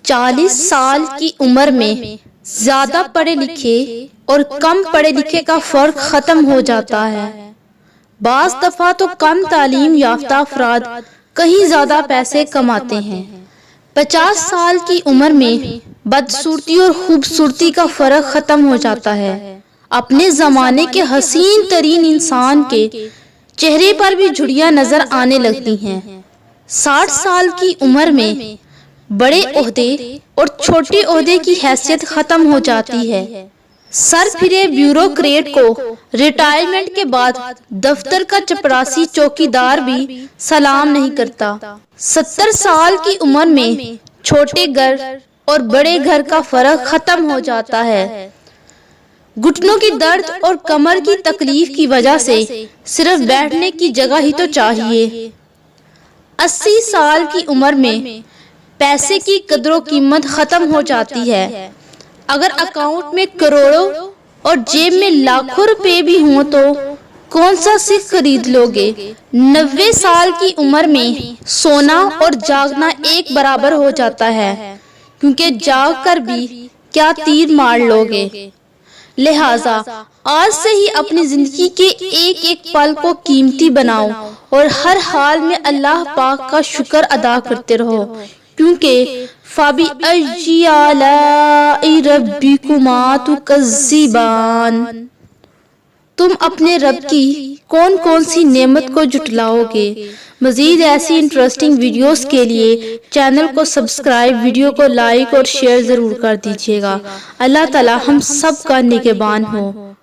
40 साल की उम्र में ज्यादा पढ़े लिखे और कम पढ़े लिखे का फर्क खत्म हो जाता है। बाज दफा तो कम तालीम याफ्ता अफराद कहीं ज्यादा पैसे कमाते हैं। 50 साल की उम्र में बदसूरती और खूबसूरती का फर्क खत्म हो जाता है। अपने जमाने के हसीन तरीन इंसान के चेहरे पर भी झुर्रियां नजर आने लगती हैं। 60 साल की उम्र में बड़े ओहदे और छोटे ओहदे की हैसियत खत्म हो जाती है। सर फिरे ब्यूरोक्रेट को रिटायरमेंट के बाद दफ्तर का चपरासी चौकीदार भी सलाम नहीं करता। 70 साल की उम्र में छोटे घर और बड़े घर का फर्क खत्म हो जाता है। घुटनों की दर्द और कमर की तकलीफ की वजह से सिर्फ बैठने की जगह ही तो चाहिए। 80 साल की उम्र में पैसे की कदरों कीमत खत्म हो जाती है। अगर अकाउंट में करोड़ों और जेब में लाखों रुपए भी हों तो कौन सा सिख खरीद लोगे। 90 साल की उम्र में सोना और जागना एक बराबर हो जाता है, क्योंकि जाग कर भी क्या तीर मार लोगे। लिहाजा आज से ही अपनी जिंदगी के एक एक पल को कीमती बनाओ और हर हाल में अल्लाह पाक का शुक्र अदा करते रहो, क्योंकि फ़बी अय्यि आलाइ रब्बिकुमा तुकज़्ज़िबान, तुम अपने रब की कौन कौन सी नेमत को जुटलाओगे। मजीद ऐसी इंटरेस्टिंग वीडियोस के लिए चैनल को सब्सक्राइब, वीडियो को लाइक और शेयर जरूर कर दीजिएगा। अल्लाह ताला हम सब का निगहबान हो।